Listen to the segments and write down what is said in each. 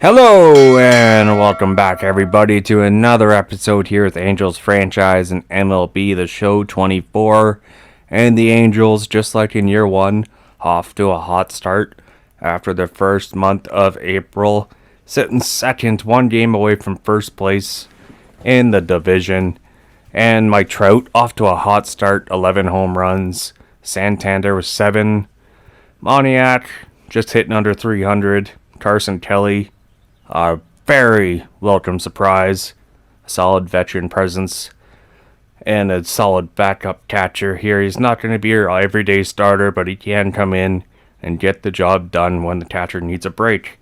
Hello and welcome back everybody to another episode here with Angels Franchise and MLB The Show 24. And the Angels, just like in year one, off to a hot start after the first month of April, sitting second, one game away from first place in the division. And Mike Trout off to a hot start, 11 home runs. Santander with 7. Moniak just hitting under 300. Carson Kelly, a very welcome surprise, a solid veteran presence, and a solid backup catcher here. He's not going to be your everyday starter, but he can come in and get the job done when the catcher needs a break.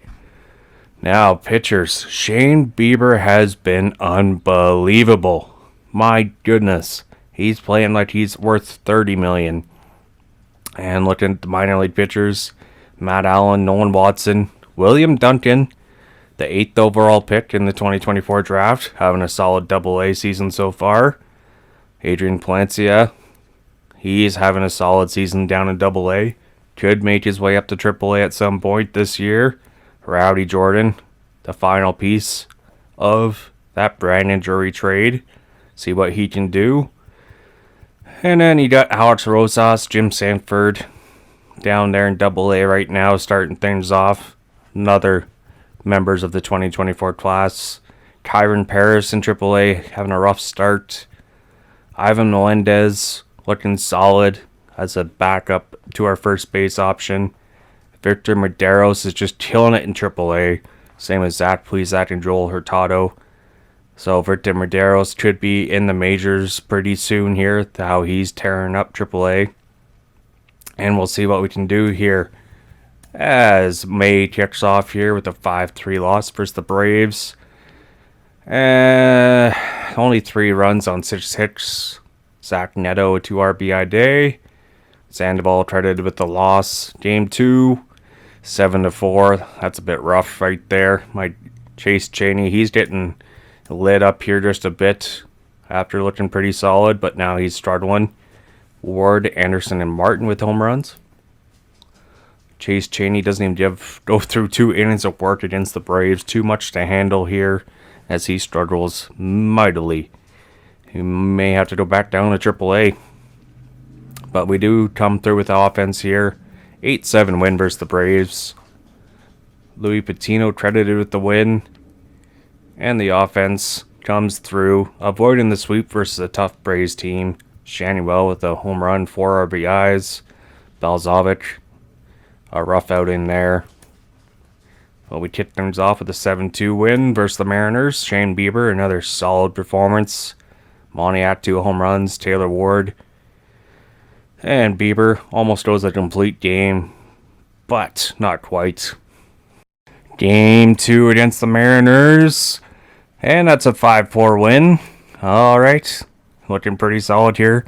Now, pitchers. Shane Bieber has been unbelievable. My goodness. He's playing like he's worth $30 million. And looking at the minor league pitchers, Matt Allen, Nolan Watson, William Duncan, the 8th overall pick in the 2024 draft, having a solid AA season so far. Adrian Palencia, he's having a solid season down in AA. Could make his way up to AAA at some point this year. Rowdy Jordan, the final piece of that Brandon Drury trade. See what he can do. And then you got Alex Rosas, Jim Sanford, down there in AA right now, starting things off. Another members of the 2024 class. Kyron Paris in AAA having a rough start. Ivan Melendez looking solid as a backup to our first base option. Victor Medeiros is just killing it in AAA. Same as Zach Plesac and Joel Hurtado. So Victor Medeiros could be in the majors pretty soon here, how he's tearing up AAA. And we'll see what we can do here as May kicks off here with a 5-3 loss versus the Braves. Only 3 runs on 6 hits. Zach Neto, a 2 RBI day. Sandoval credited with the loss. Game 2, 7-4. That's a bit rough right there. My Chase Cheney, he's getting lit up here just a bit after looking pretty solid, but now he's struggling. Ward, Anderson, and Martin with home runs. Chase Cheney doesn't even go through 2 innings of work against the Braves. Too much to handle here as he struggles mightily. He may have to go back down to AAA. But we do come through with the offense here. 8-7 win versus the Braves. Louis Patino credited with the win. And the offense comes through, avoiding the sweep versus a tough Braves team. Shannywell with a home run, 4 RBIs. Balzovic, a rough outing there. Well, we kicked things off with a 7-2 win versus the Mariners. Shane Bieber, another solid performance. Moniak, 2 home runs. Taylor Ward. And Bieber almost goes a complete game, but not quite. Game 2 against the Mariners. And that's a 5-4 win. Alright. Looking pretty solid here.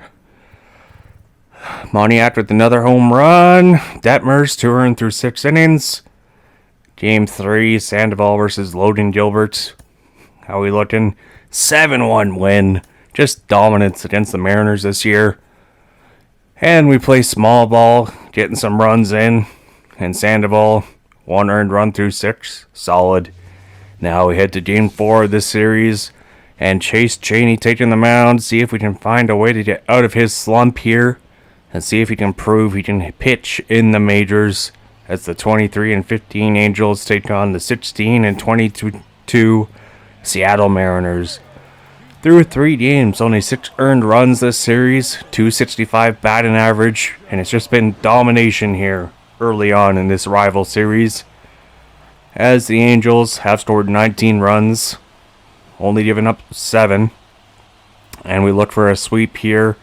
Moniak with another home run. Detmers touring through 6 innings. Game 3, Sandoval versus Logan Gilbert. How we looking? 7-1 win. Just dominance against the Mariners this year. And we play small ball, getting some runs in. And Sandoval, 1 earned run through 6. Solid. Now we head to Game 4 of this series. And Chase Cheney taking the mound. See if we can find a way to get out of his slump here. And see if he can prove he can pitch in the majors. As the 23-15 Angels take on the 16-22 Seattle Mariners. Through 3 games, only 6 earned runs this series. 265 batting average. And it's just been domination here early on in this rival series. As the Angels have scored 19 runs. Only giving up 7. And we look for a sweep here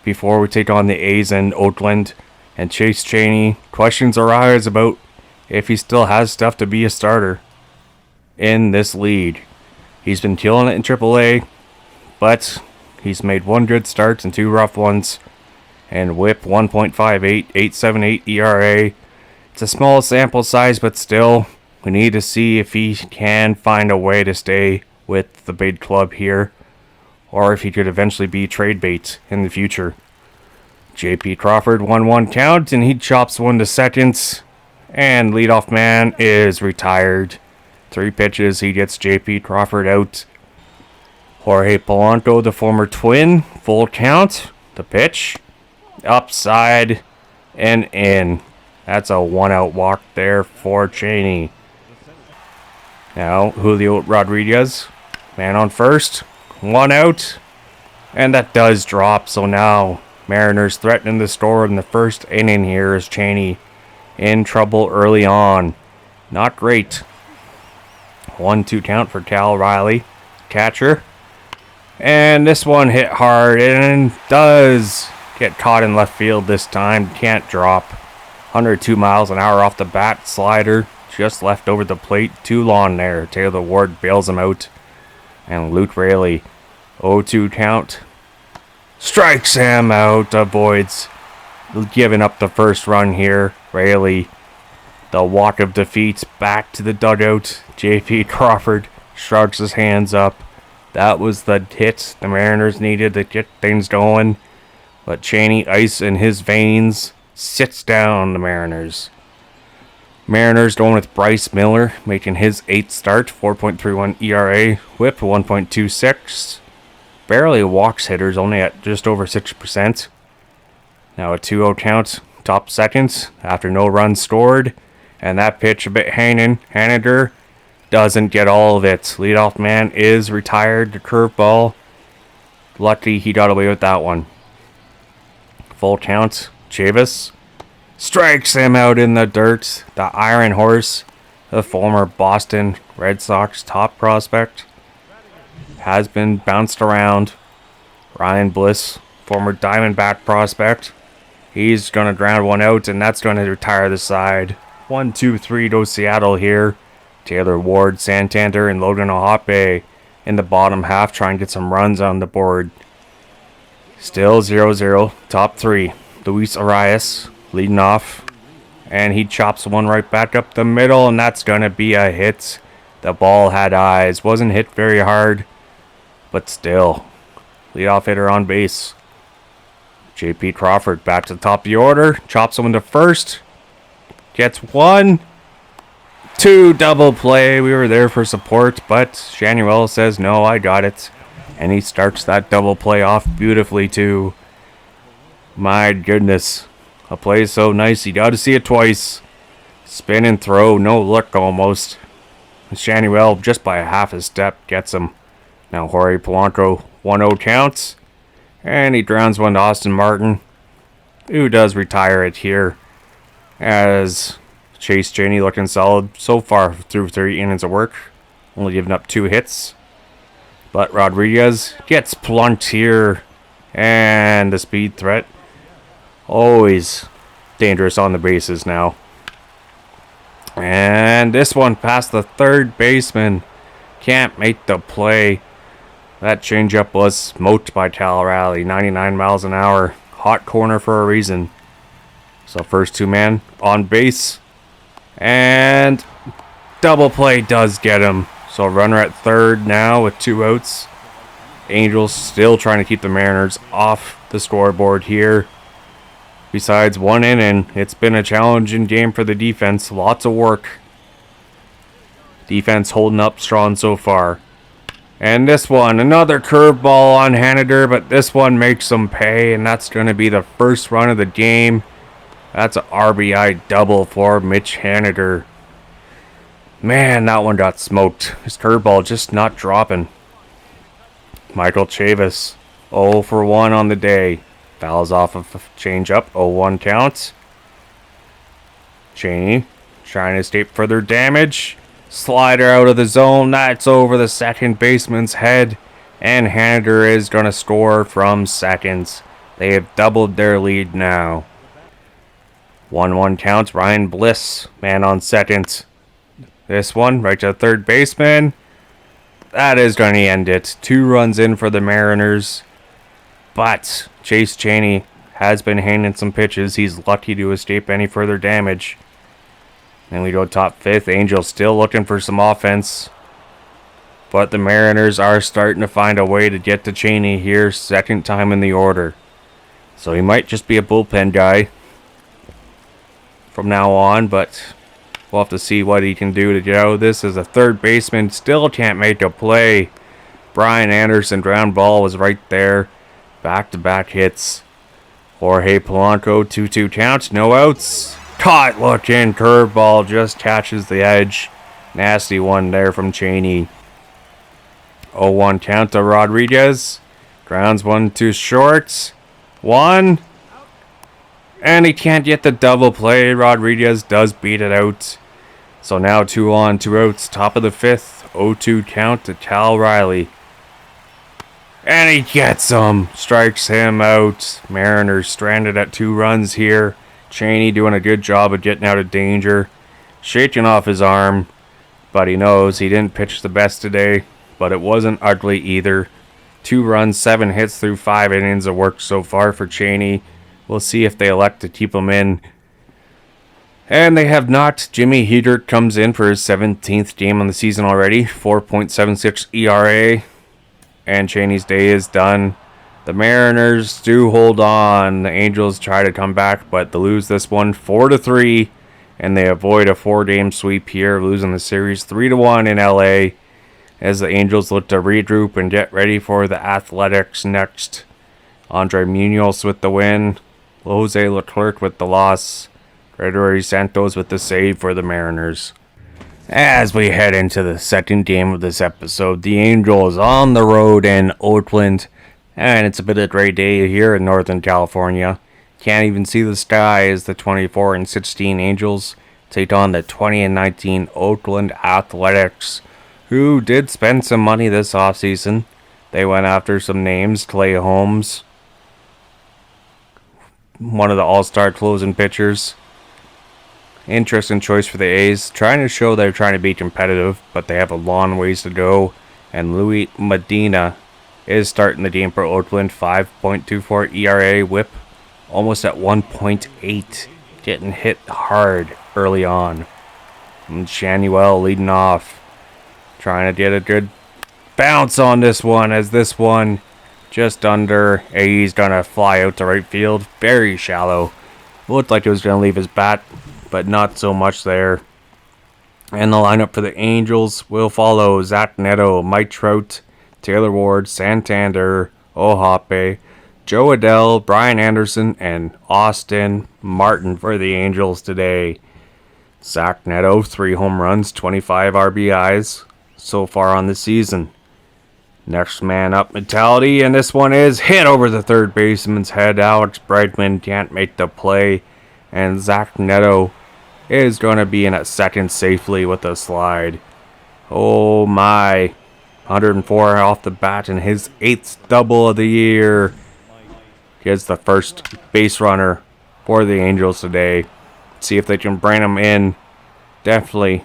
before we take on the A's in Oakland. And Chase Cheney, questions arise about if he still has stuff to be a starter in this league. He's been killing it in AAA, but he's made 1 good start and 2 rough ones. And whip 1.58, 8.78 ERA. It's a small sample size, but still, we need to see if he can find a way to stay with the big club here, or if he could eventually be trade bait in the future. J.P. Crawford, 1-1 count, and he chops one to second. And leadoff man is retired. 3 pitches, he gets J.P. Crawford out. Jorge Polanco, the former Twin, full count. The pitch, upside, and in. That's a 1-out walk there for Cheney. Now, Julio Rodriguez, man on first, 1 out. And that does drop, so now Mariners threatening the score in the first inning here as Cheney in trouble early on. Not great. 1-2 count for Cal Riley, catcher. And this one hit hard and does get caught in left field this time. Can't drop. 102 miles an hour off the bat. Slider just left over the plate. Too long there. Taylor Ward bails him out. And Luke Raley, 0-2 count. Strikes him out. Avoids giving up the first run here. Raley, the walk of defeat, back to the dugout. J.P. Crawford shrugs his hands up. That was the hit the Mariners needed to get things going. But Cheney, ice in his veins, sits down the Mariners. Mariners going with Bryce Miller, making his 8th start, 4.31 ERA, whip 1.26. Barely walks hitters, only at just over 6%. Now a 2-0 count, top second, after no runs scored. And that pitch a bit hanging. Haniger doesn't get all of it. Leadoff man is retired. The curveball. Lucky he got away with that one. Full count. Chavis strikes him out in the dirt. The Iron Horse, the former Boston Red Sox top prospect, has been bounced around. Ryan Bliss, former Diamondback prospect. He's going to ground one out, and that's going to retire the side. 1-2-3 to Seattle here. Taylor Ward, Santander, and Logan Ohape in the bottom half trying to get some runs on the board. Still 0-0, top 3. Luis Arias leading off, and he chops one right back up the middle, and that's going to be a hit. The ball had eyes. Wasn't hit very hard, but still. Leadoff hitter on base. J.P. Crawford back to the top of the order. Chops one to first. Gets 1. 2 double play. We were there for support, but Shanuel says, no, I got it. And he starts that double play off beautifully, too. My goodness. A play so nice, you got to see it twice. Spin and throw, no look almost. Shanuel, just by a half a step, gets him. Now Jorge Polanco, 1-0 counts. And he drowns one to Austin Martin, who does retire it here. As Chase Cheney looking solid so far through 3 innings of work. Only giving up 2 hits. But Rodriguez gets plunked here. And the speed threat. Always dangerous on the bases now. And this one past the third baseman. Can't make the play. That changeup was smoked by Cal Riley. 99 miles an hour. Hot corner for a reason. So first 2-man on base. And double play does get him. So runner at third now with 2 outs. Angels still trying to keep the Mariners off the scoreboard here. Besides 1 inning, it's been a challenging game for the defense. Lots of work. Defense holding up strong so far. And this one, another curveball on Haniger, but this one makes them pay, and that's going to be the first run of the game. That's an RBI double for Mitch Haniger. Man, that one got smoked. His curveball just not dropping. Michael Chavis, 0 for 1 on the day. Fouls off of a changeup, 0-1 count. Cheney trying to escape further damage. Slider out of the zone. That's over the second baseman's head. And Haniger is going to score from second. They have doubled their lead now. 1-1 count. Ryan Bliss, man on second. This one, right to the third baseman. That is going to end it. 2 runs in for the Mariners. But Chase Cheney has been handing some pitches. He's lucky to escape any further damage. Then we go top 5th. Angels still looking for some offense. But the Mariners are starting to find a way to get to Cheney here. Second time in the order. So he might just be a bullpen guy from now on. But We'll have to see what he can do to get out of this, as a third baseman still can't make a play. Brian Anderson ground ball was right there. Back-to-back hits. Jorge Polanco, 2-2 count, no outs. Caught looking, curveball just catches the edge. Nasty one there from Cheney. 0-1 count to Rodriguez. Grounds one to short. One. And he can't get the double play. Rodriguez does beat it out. So now 2 on, 2 outs. Top of the 5th. 0-2 count to Cal Riley. And he gets him. Strikes him out. Mariners stranded at 2 runs here. Cheney doing a good job of getting out of danger. Shaking off his arm. But he knows he didn't pitch the best today. But it wasn't ugly either. 2 runs, 7 hits through 5 innings of work so far for Cheney. We'll see if they elect to keep him in. And they have not. Jimmy Hedert comes in for his 17th game on the season already. 4.76 ERA. And Cheney's day is done. The Mariners do hold on. The Angels try to come back, but they lose this one 4-3. And they avoid a 4-game sweep here, losing the series 3-1 in LA. As the Angels look to regroup and get ready for the Athletics next. Andre Munoz with the win. Jose Leclerc with the loss. Gregory Santos with the save for the Mariners. As we head into the second game of this episode, the Angels on the road in Oakland. And it's a bit of a great day here in Northern California. Can't even see the sky as the 24-16 Angels take on the 20-19 Oakland Athletics, who did spend some money this offseason. They went after some names. Clay Holmes, one of the all-star closing pitchers. Interesting choice for the A's. Trying to show they're trying to be competitive, but they have a long ways to go. And Louis Medina is starting the game for Oakland. 5.24 ERA, whip almost at 1.8. Getting hit hard early on. And Shanuel leading off. Trying to get a good bounce on this one, as this one just under. He's gonna fly out to right field. Very shallow. Looked like it was gonna leave his bat, but not so much there. And the lineup for the Angels will follow Zach Neto, Mike Trout, Taylor Ward, Santander, Ohape, Joe Adell, Brian Anderson, and Austin Martin for the Angels today. Zach Neto, 3 home runs, 25 RBIs so far on the season. Next man up mentality, and this one is hit over the third baseman's head. Alex Bregman can't make the play, and Zach Neto is going to be in at second safely with a slide. Oh my. 104 off the bat and his 8th double of the year. He is the first base runner for the Angels today. See if they can bring him in. Definitely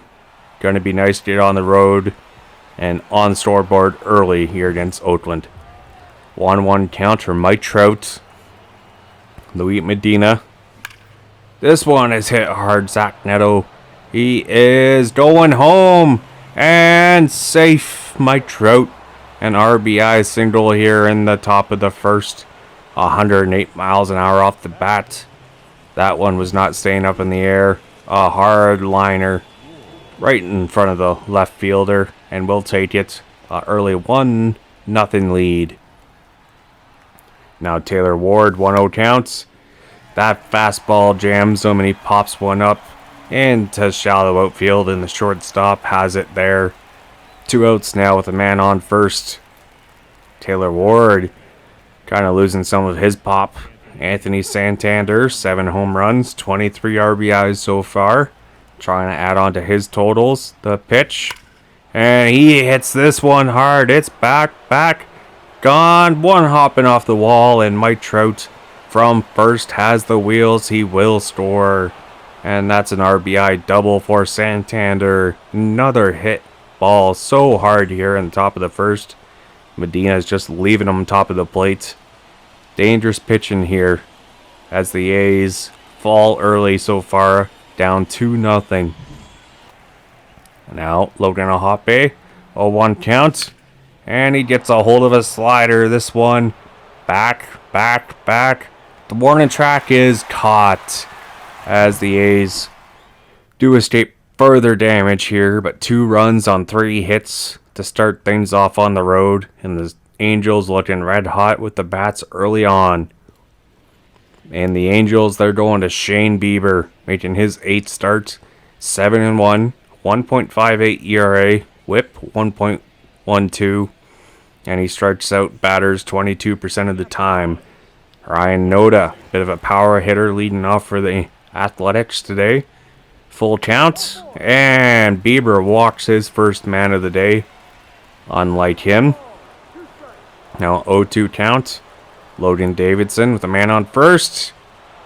going to be nice to get on the road and on the scoreboard early here against Oakland. 1-1 count for Mike Trout. Louis Medina. This one is hit hard. Zach Neto. He is going home. And safe. Mike Trout. An RBI single here in the top of the first. 108 miles an hour off the bat. That one was not staying up in the air. A hard liner right in front of the left fielder. And we'll take it. Early 1-0 lead. Now Taylor Ward, 1-0 counts. That fastball jams him and he pops one up into shallow outfield, and the shortstop has it there. 2 outs now with a man on first. Taylor Ward kind of losing some of his pop. Anthony Santander, 7 home runs, 23 RBIs so far. Trying to add on to his totals. The pitch. And he hits this one hard. It's back. Gone. One hopping off the wall, and Mike Trout from first has the wheels. He will score. And that's an RBI double for Santander. Another hit ball so hard here in the top of the first. Medina's just leaving him top of the plate. Dangerous pitching here as the A's fall early so far. Down 2-0. Now Logan Ohape. 0-1 count. And he gets a hold of a slider. This one back. The warning track is caught as the A's do escape further damage here, but 2 runs on 3 hits to start things off on the road, and the Angels looking red hot with the bats early on. And the Angels, they're going to Shane Bieber, making his 8th start, 7-1, 1.58 ERA, WHIP 1.12, and he strikes out batters 22% of the time. Ryan Noda, bit of a power hitter leading off for the Athletics today. Full count, and Bieber walks his first man of the day, unlike him. Now 0-2 count. Logan Davidson with a man on first.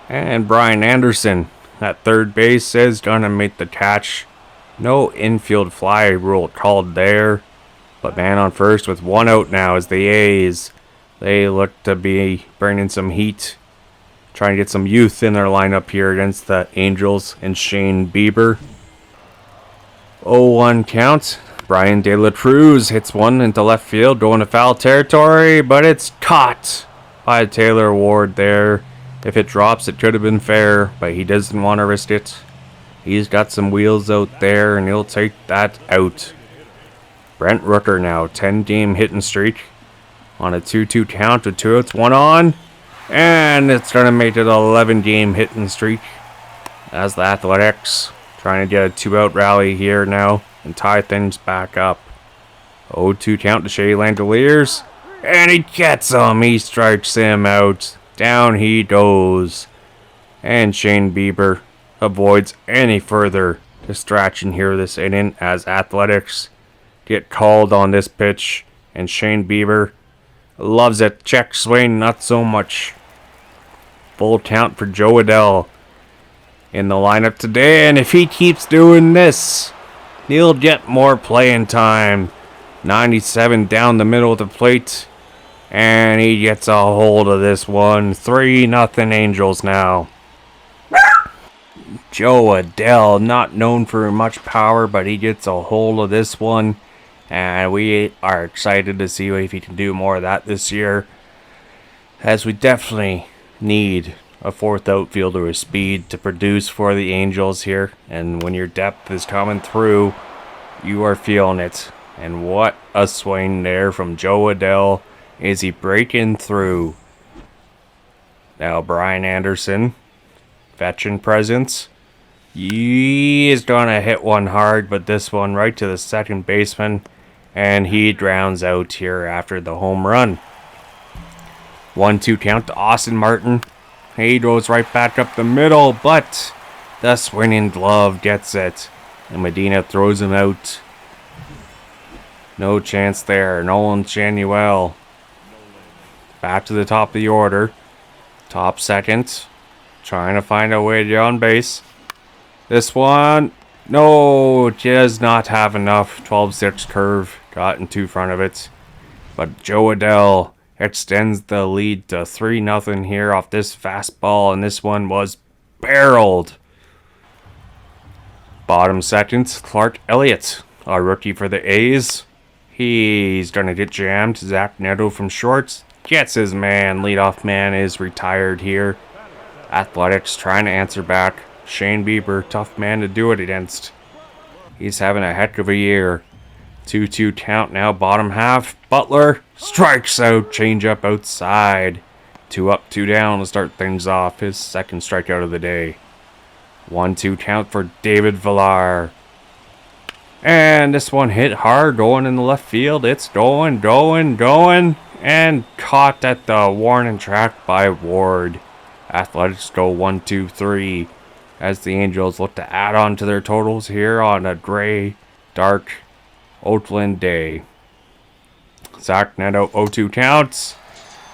And Brian Anderson at third base is going to make the catch. No infield fly rule called there. But man on first with 1 out now as the A's. They look to be bringing some heat. Trying to get some youth in their lineup here against the Angels and Shane Bieber. 0-1 count. Brian De La Cruz hits one into left field, going to foul territory, but it's caught by Taylor Ward there. If it drops, it could have been fair, but he doesn't want to risk it. He's got some wheels out there, and he'll take that out. Brent Rooker now, 10-game hitting streak on a 2-2 count with 2 outs, 1 on, and it's going to make it an 11-game hitting streak as the Athletics trying to get a 2-out rally here now and tie things back up. 0-2 count to Shea Langoliers. And he gets him. He strikes him out. Down he goes. And Shane Bieber avoids any further distraction here this inning as Athletics get called on this pitch. And Shane Bieber loves it. Check swing, not so much. Full count for Joe Adell in the lineup today. And if he keeps doing this, he'll get more playing time. 97 down the middle of the plate. And he gets a hold of this one. 3-0 Angels now. Joe Adell, not known for much power, but he gets a hold of this one. And we are excited to see if he can do more of that this year, as we definitely need a 4th outfielder with speed to produce for the Angels here. And when your depth is coming through, you are feeling it. And what a swing there from Joe Adell. Is he breaking through? Now Brian Anderson, veteran presence. He is going to hit one hard, but this one right to the second baseman. And he drowns out here after the home run. 1-2 count to Austin Martin. He goes right back up the middle, but the swinging glove gets it. And Medina throws him out. No chance there. Nolan Chanuel. Back to the top of the order. Top second. Trying to find a way to get on base. This one. No, does not have enough. 12-6 curve. Got into front of it. But Joe Adell extends the lead to 3-0 here off this fastball. And this one was barreled. Bottom second. Clark Elliott, a rookie for the A's. He's going to get jammed. Zach Neto from short gets his man. Leadoff man is retired here. Athletics trying to answer back. Shane Bieber, tough man to do it against. He's having a heck of a year. 2-2 count now, bottom half. Butler strikes out, changeup outside. 2 up, 2 down to start things off. His second strikeout of the day. 1-2 count for David Villar. And this one hit hard, going in the left field. It's going, and caught at the warning track by Ward. Athletics go 1-2-3 as the Angels look to add on to their totals here on a gray, dark Oakland day. Zach Neto 0-2 counts,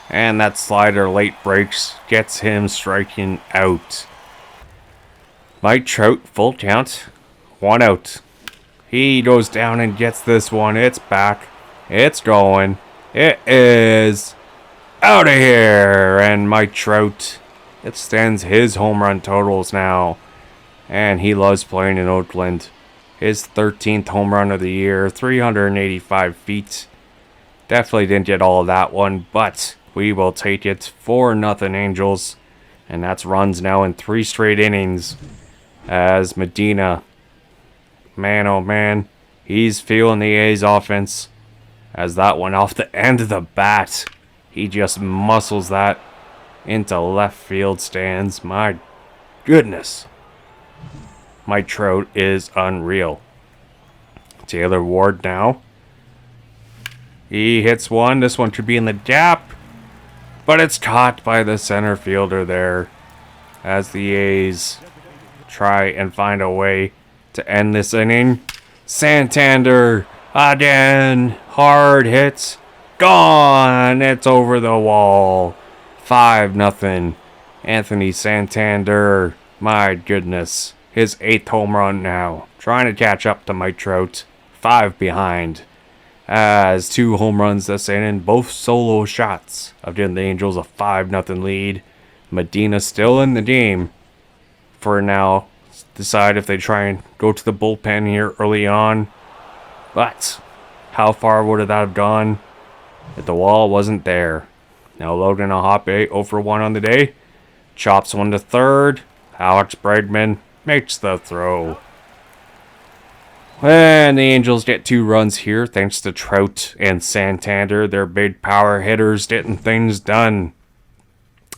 and that slider late breaks, gets him striking out. Mike Trout, full count, 1 out. He goes down and gets this one. It's back. It's going. It is out of here. And Mike Trout extends his home run totals now. And he loves playing in Oakland. His 13th home run of the year. 385 feet. Definitely didn't get all of that one, but we will take it. 4-0 Angels. And that's runs now in 3 straight innings. As Medina man, oh man, he's feeling the A's offense. As that one off the end of the bat, he just muscles that into left field stands. My goodness. Mike Trout is unreal. Taylor Ward now. He hits one. This one should be in the gap. But it's caught by the center fielder there. As the A's try and find a way to end this inning. Santander again. Hard hits. Gone. It's over the wall. 5-0. Anthony Santander. My goodness. His 8th home run now. Trying to catch up to Mike Trout. 5 behind. As 2 home runs this inning. Both solo shots of giving the Angels a 5-0 lead. Medina still in the game for now. Decide if they try and go to the bullpen here early on. But how far would that have gone if the wall wasn't there? Now Logan a hop 0 for 1 on the day. Chops one to third. Alex Bregman makes the throw. And the Angels get 2 runs here thanks to Trout and Santander. Their big power hitters getting things done.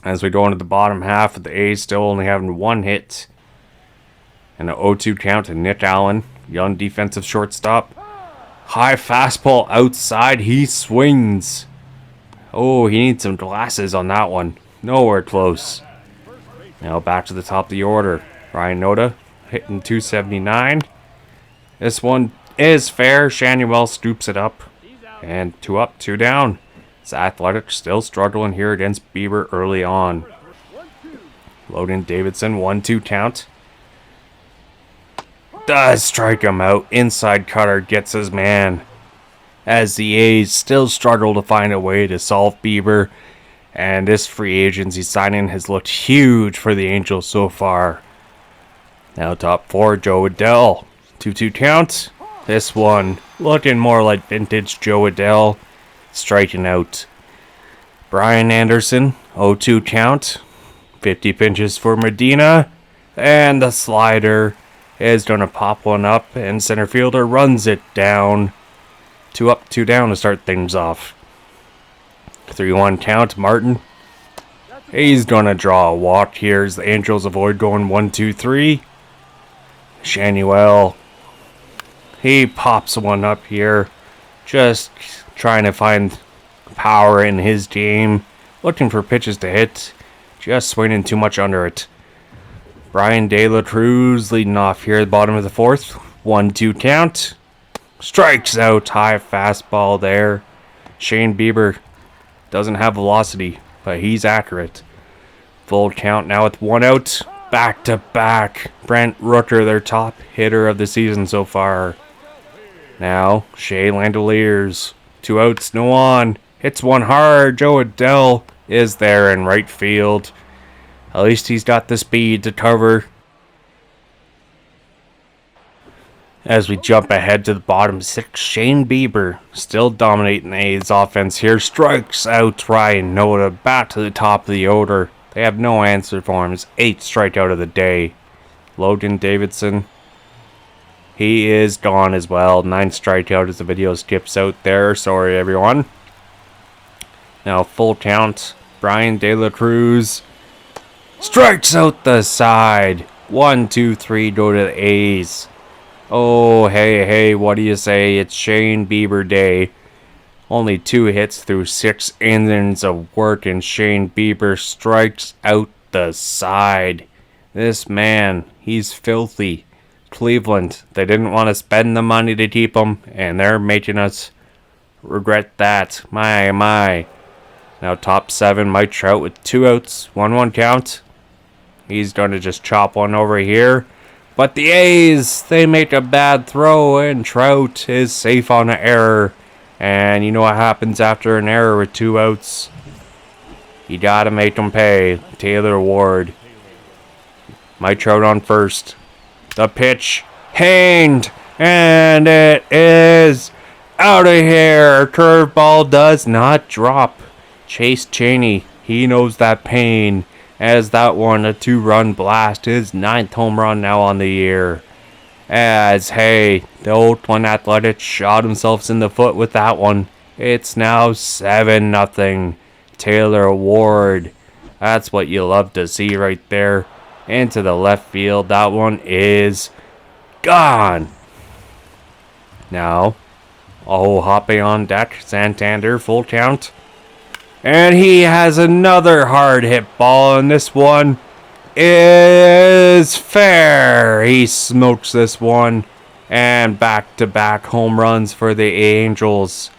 As we go into the bottom half of the A's still only having 1 hit. And an 0-2 count to Nick Allen. Young defensive shortstop. High fastball outside. He swings. Oh, he needs some glasses on that one. Nowhere close. Now back to the top of the order. Ryan Noda hitting 279. This one is fair. Shanuel scoops it up. And 2 up, 2 down. It's Athletics still struggling here against Bieber early on. Logan Davidson, 1-2 count. Does strike him out. Inside cutter gets his man. As the A's still struggle to find a way to solve Bieber. And this free agency signing has looked huge for the Angels so far. Now top 4, Joe Adell. 2-2 count. This one looking more like vintage Joe Adell. Striking out. Brian Anderson, 0-2 count. 50 pitches for Medina. And the slider is going to pop one up. And center fielder runs it down. 2 up, 2 down to start things off. 3-1 count. Martin. He's going to draw a walk here as the Angels avoid going 1-2-3. Shanuel. He pops one up here. Just trying to find power in his game. Looking for pitches to hit. Just swinging too much under it. Brian De La Cruz leading off here at the bottom of the 4th. 1-2 count. Strikes out. High fastball there. Shane Bieber doesn't have velocity, but he's accurate. Full count now with 1 out. Back to back. Brent Rooker, their top hitter of the season so far. Now, Shea Landeliers. 2 outs, no on. Hits one hard. Joe Adell is there in right field. At least he's got the speed to cover. As we jump ahead to the bottom 6, Shane Bieber still dominating the A's offense here. Strikes out Ryan Noda back to the top of the order. They have no answer for him. His 8th strikeout of the day. Logan Davidson. He is gone as well. 9th strikeout as the video skips out there. Sorry, everyone. Now, full count. Brian De La Cruz strikes out the side. 1, 2, 3 go to the A's. Oh, hey, what do you say? It's Shane Bieber Day. Only 2 hits through 6 innings of work, and Shane Bieber strikes out the side. This man, he's filthy. Cleveland, they didn't want to spend the money to keep him, and they're making us regret that. My. Now top 7, Mike Trout with 2 outs, 1-1 count. He's going to just chop one over here. But the A's, they make a bad throw, and Trout is safe on an error. And you know what happens after an error with 2 outs? You gotta make them pay. Taylor Ward. Mike Trout on first. The pitch hanged, and it is out of here. Curveball does not drop. Chase Chaney, he knows that pain. As that one, a 2-run blast, his 9th home run now on the year. As, hey, the Oakland Athletics shot themselves in the foot with that one. It's now 7-0. Taylor Ward. That's what you love to see right there. Into the left field. That one is gone. Now, Hoppe on deck. Santander, full count. And he has another hard hit ball, and this one is fair. He smokes this one, and back-to-back home runs for the Angels.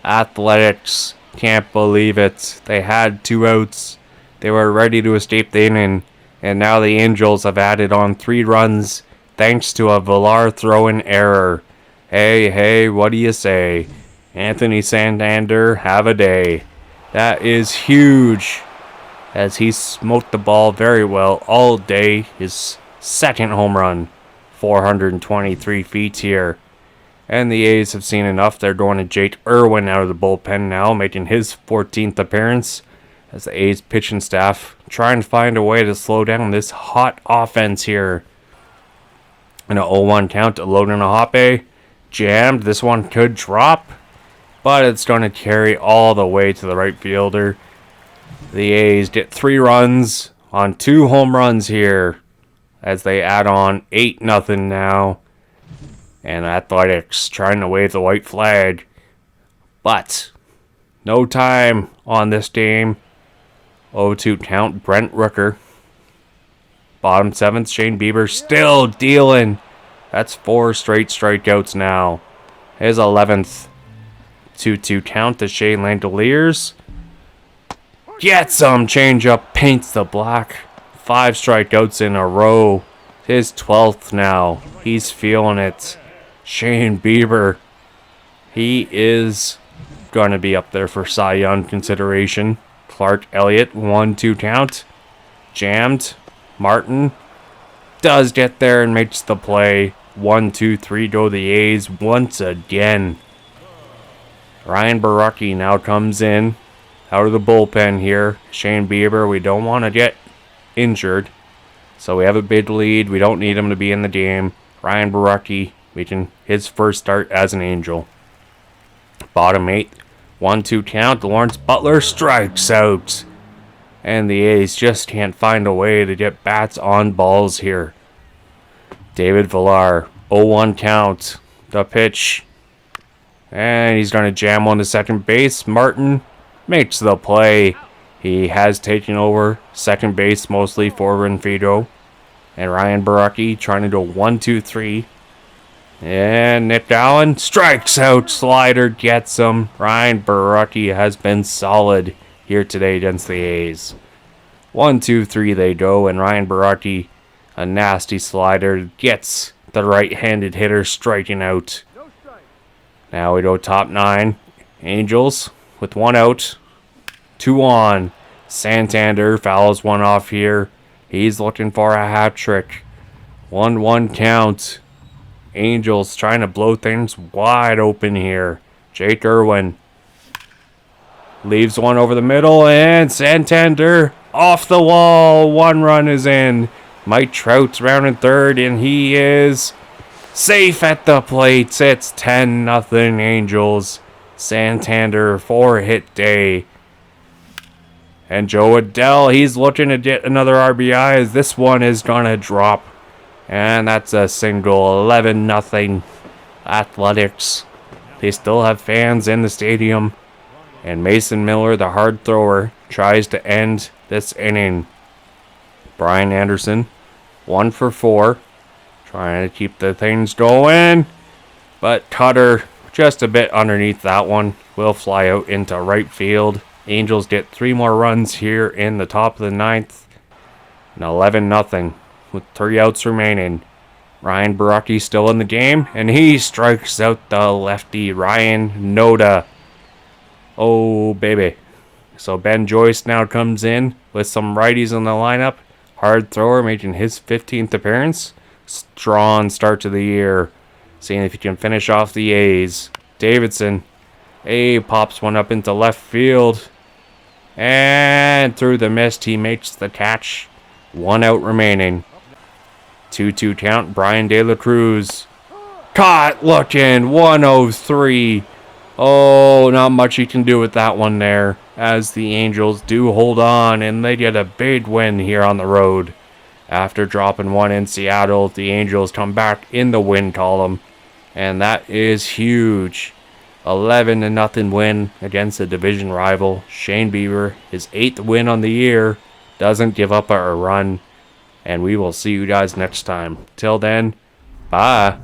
Athletics can't believe it. They had 2 outs. They were ready to escape the inning, and now the Angels have added on 3 runs thanks to a Villar throw-in error. Hey, what do you say? Anthony Santander, have a day. That is huge, as he smoked the ball very well all day. His second home run, 423 feet here. And the A's have seen enough. They're going to Jake Irwin out of the bullpen now, making his 14th appearance, as the A's pitching staff trying to find a way to slow down this hot offense here. And an 0-1 count to Logan Hoppe. Jammed. This one could drop, but it's going to carry all the way to the right fielder. The A's get 3 runs on 2 home runs here, as they add on 8-0 now. And Athletics trying to wave the white flag, but no time on this game. 0-2 count, Brent Rooker. Bottom 7th, Shane Bieber still dealing. That's 4 straight strikeouts now. His 11th. 2-2 count to Shane Langoliers. Gets some changeup, paints the black. 5 strikeouts in a row. His 12th now. He's feeling it. Shane Bieber. He is going to be up there for Cy Young consideration. Clark Elliott, 1-2 count. Jammed. Martin does get there and makes the play. 1-2-3 go the A's once again. Ryan Baraki now comes in out of the bullpen here. Shane Bieber, we don't want to get injured, so we have a big lead. We don't need him to be in the game. Ryan Baraki making his first start as an Angel. Bottom 8, 1-2 count. Lawrence Butler strikes out. And the A's just can't find a way to get bats on balls here. David Villar, 0-1 count. The pitch. And he's going to jam one to second base. Martin makes the play. He has taken over second base mostly for Renfredo. And Ryan Baraki trying to go 1-2-3. And Nick Allen strikes out. Slider gets him. Ryan Baraki has been solid here today against the A's. 1-2-3 they go, and Ryan Baraki, a nasty slider, gets the right-handed hitter striking out. Now we go top 9. Angels with 1 out. 2 on. Santander fouls one off here. He's looking for a hat trick. 1-1 count. Angels trying to blow things wide open here. Jake Irwin leaves one over the middle, and Santander off the wall. 1 run is in. Mike Trout's rounding third, and he is safe at the plate. It's 10-0 Angels. Santander 4-hit day. And Joe Adell, he's looking to get another RBI, as this one is going to drop. And that's a single. 11-0 Athletics. They still have fans in the stadium. And Mason Miller, the hard thrower, tries to end this inning. Brian Anderson, 1 for 4. Trying to keep the things going. But Cutter, just a bit underneath that one, will fly out into right field. Angels get 3 more runs here in the top of the 9th. And 11-0 with 3 outs remaining. Ryan Baraki still in the game, and he strikes out the lefty Ryan Noda. Oh, baby. So Ben Joyce now comes in with some righties in the lineup. Hard thrower making his 15th appearance. Strong start to the year. Seeing if he can finish off the A's. Davidson. Pops one up into left field. And through the mist, he makes the catch. 1 out remaining. 2-2 count. Brian De La Cruz. Caught looking. 103. Oh, not much you can do with that one there, as the Angels do hold on, and they get a big win here on the road. After dropping one in Seattle, the Angels come back in the win column, and that is huge. 11-0 win against a division rival. Shane Bieber, his 8th win on the year, doesn't give up a run, and we will see you guys next time. Till then, bye.